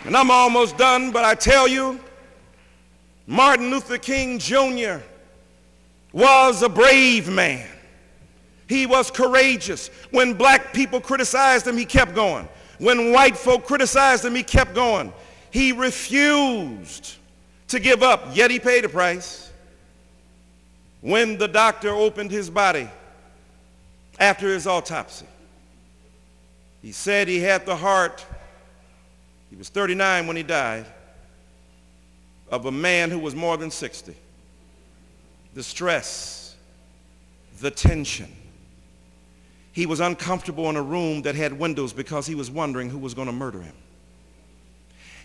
And I'm almost done, but I tell you, Martin Luther King Jr. was a brave man. He was courageous. When black people criticized him, he kept going. When white folk criticized him, he kept going. He refused to give up, yet he paid a price. When the doctor opened his body after his autopsy, he said he had the heart, he was 39 when he died, of a man who was more than 60. The stress, the tension. He was uncomfortable in a room that had windows because he was wondering who was going to murder him.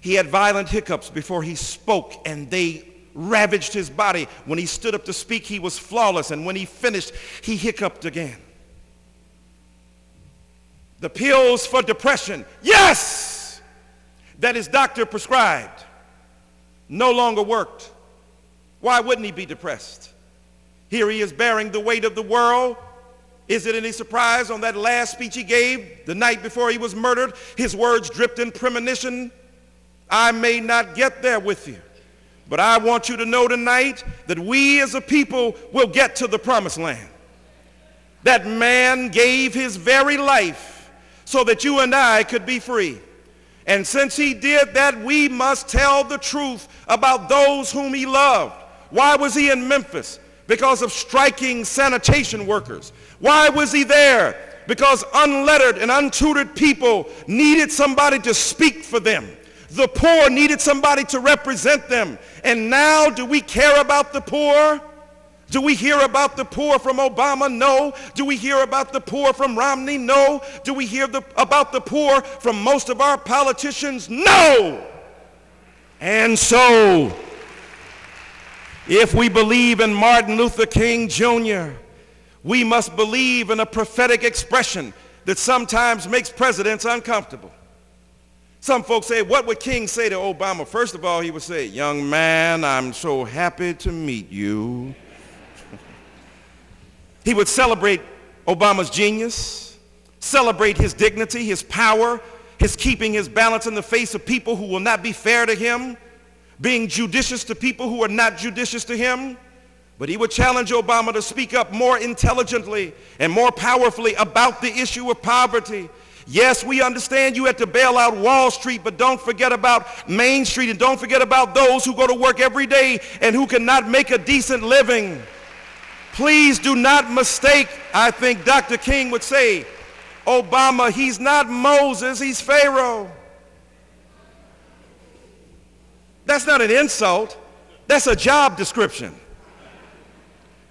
He had violent hiccups before he spoke, and they ravaged his body. When he stood up to speak, he was flawless, and when he finished, he hiccuped again. The pills for depression, yes, that his doctor prescribed, no longer worked. Why wouldn't he be depressed? Here he is bearing the weight of the world. Is it any surprise on that last speech he gave the night before he was murdered, his words dripped in premonition? I may not get there with you, but I want you to know tonight that we as a people will get to the promised land. That man gave his very life so that you and I could be free. And since he did that, we must tell the truth about those whom he loved. Why was he in Memphis? Because of striking sanitation workers. Why was he there? Because unlettered and untutored people needed somebody to speak for them. The poor needed somebody to represent them. And now, do we care about the poor? Do we hear about the poor from Obama? No. Do we hear about the poor from Romney? No. Do we hear about the poor from most of our politicians? No. And so, if we believe in Martin Luther King Jr., we must believe in a prophetic expression that sometimes makes presidents uncomfortable. Some folks say, what would King say to Obama? First of all, he would say, young man, I'm so happy to meet you. He would celebrate Obama's genius, celebrate his dignity, his power, his keeping his balance in the face of people who will not be fair to him, being judicious to people who are not judicious to him. But he would challenge Obama to speak up more intelligently and more powerfully about the issue of poverty. Yes, we understand you had to bail out Wall Street, but don't forget about Main Street, and don't forget about those who go to work every day and who cannot make a decent living. Please do not mistake, I think Dr. King would say, Obama, he's not Moses, he's Pharaoh. That's not an insult. That's a job description.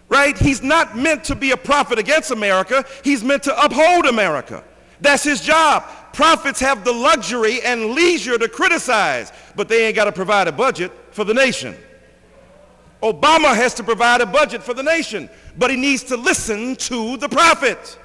Right? He's not meant to be a prophet against America. He's meant to uphold America. That's his job. Prophets have the luxury and leisure to criticize, but they ain't got to provide a budget for the nation. Obama has to provide a budget for the nation, but he needs to listen to the prophet.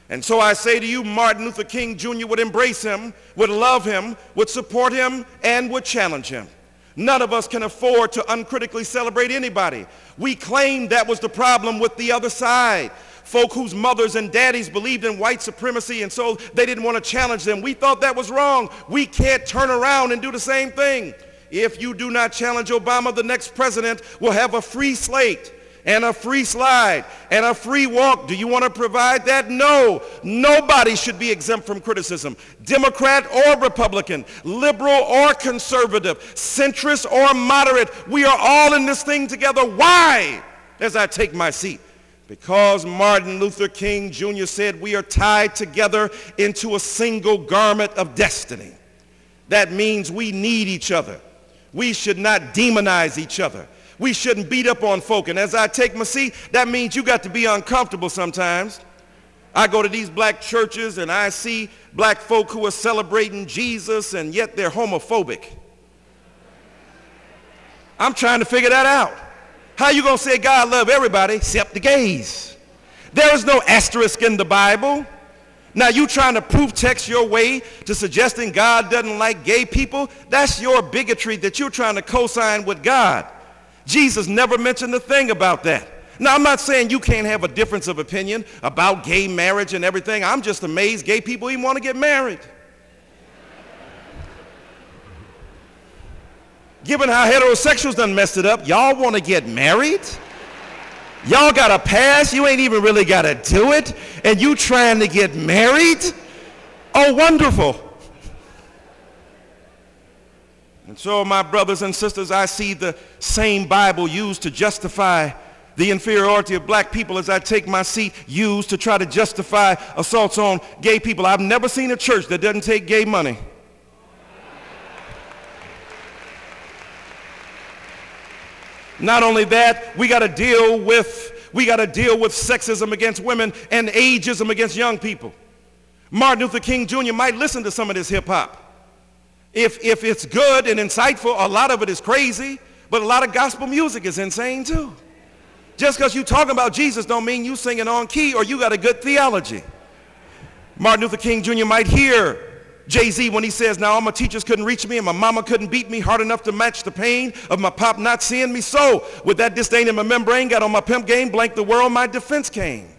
And so I say to you, Martin Luther King Jr. would embrace him, would love him, would support him, and would challenge him. None of us can afford to uncritically celebrate anybody. We claimed that was the problem with the other side. Folk whose mothers and daddies believed in white supremacy, and so they didn't want to challenge them. We thought that was wrong. We can't turn around and do the same thing. If you do not challenge Obama, the next president will have a free slate and a free slide and a free walk. Do you want to provide that? No. Nobody should be exempt from criticism. Democrat or Republican, liberal or conservative, centrist or moderate, we are all in this thing together. Why? As I take my seat. Because Martin Luther King Jr. said we are tied together into a single garment of destiny. That means we need each other. We should not demonize each other. We shouldn't beat up on folk. And as I take my seat, that means you got to be uncomfortable sometimes. I go to these black churches and I see black folk who are celebrating Jesus and yet they're homophobic. I'm trying to figure that out. How you going to say God love everybody except the gays? There is no asterisk in the Bible. Now you trying to proof text your way to suggesting God doesn't like gay people? That's your bigotry that you're trying to co-sign with God. Jesus never mentioned a thing about that. Now I'm not saying you can't have a difference of opinion about gay marriage and everything. I'm just amazed gay people even want to get married. Given how heterosexuals done messed it up, y'all want to get married? Y'all got a pass, you ain't even really got to do it, and you trying to get married? Oh, wonderful. And so, my brothers and sisters, I see the same Bible used to justify the inferiority of black people as I take my seat used to try to justify assaults on gay people. I've never seen a church that doesn't take gay money. Not only that, we got to deal with sexism against women and ageism against young people. Martin Luther King Jr. might listen to some of this hip hop. If it's good and insightful, a lot of it is crazy, but a lot of gospel music is insane too. Just because you talking about Jesus don't mean you singing on key or you got a good theology. Martin Luther King Jr. might hear Jay-Z when he says, now all my teachers couldn't reach me and my mama couldn't beat me hard enough to match the pain of my pop not seeing me. So with that disdain in my membrane, got on my pimp game, blank the world, my defense came.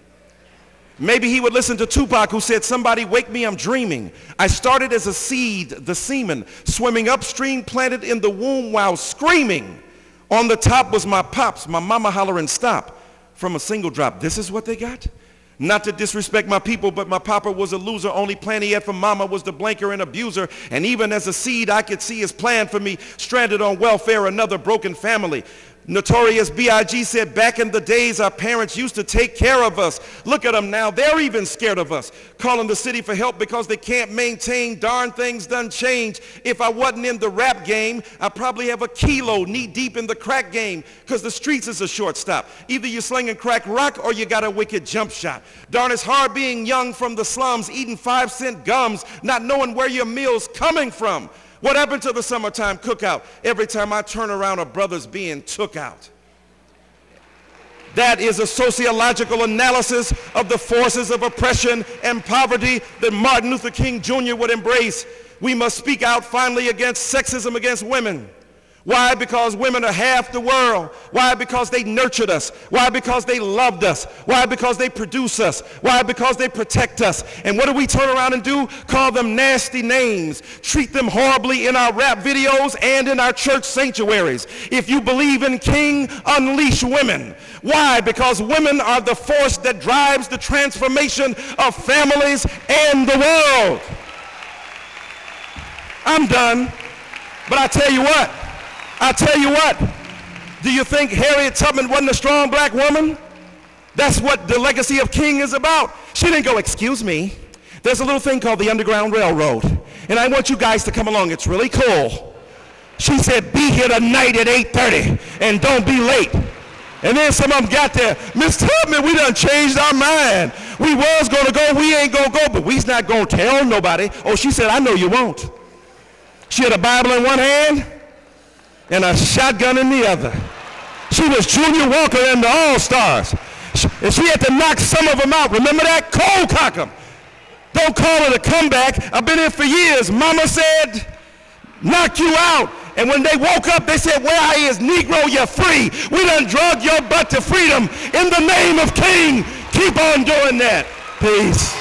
Maybe he would listen to Tupac, who said, somebody wake me, I'm dreaming. I started as a seed, the semen, swimming upstream, planted in the womb while screaming. On the top was my pops, my mama hollering stop from a single drop. This is what they got? Not to disrespect my people, but my papa was a loser. Only plan he had for mama was the blanker and abuser. And even as a seed, I could see his plan for me, stranded on welfare, another broken family. Notorious B.I.G. said, back in the days, our parents used to take care of us. Look at them now, they're even scared of us. Calling the city for help because they can't maintain. Darn things done changed. If I wasn't in the rap game, I'd probably have a kilo knee deep in the crack game because the streets is a shortstop. Either you're slinging crack rock or you got a wicked jump shot. Darn, it's hard being young from the slums, eating 5-cent gums, not knowing where your meal's coming from. What happened to the summertime cookout? Every time I turn around, a brother's being took out. That is a sociological analysis of the forces of oppression and poverty that Martin Luther King Jr. would embrace. We must speak out finally against sexism against women. Why? Because women are half the world. Why? Because they nurtured us. Why? Because they loved us. Why? Because they produce us. Why? Because they protect us. And what do we turn around and do? Call them nasty names. Treat them horribly in our rap videos and in our church sanctuaries. If you believe in King, unleash women. Why? Because women are the force that drives the transformation of families and the world. I'm done, but I tell you what, do you think Harriet Tubman wasn't a strong black woman? That's what the legacy of King is about. She didn't go, excuse me, there's a little thing called the Underground Railroad, and I want you guys to come along, it's really cool. She said, be here tonight at 8:30, and don't be late. And then some of them got there, Miss Tubman, we done changed our mind. We was gonna go, we ain't gonna go, but we's not gonna tell nobody. Oh, she said, I know you won't. She had a Bible in one hand, and a shotgun in the other. She was Junior Walker and the All-Stars. And she had to knock some of them out. Remember that? Cold cock 'em. Don't call it a comeback. I've been here for years. Mama said, knock you out. And when they woke up, they said, where I is, Negro, you're free. We done drug your butt to freedom. In the name of King, keep on doing that. Peace.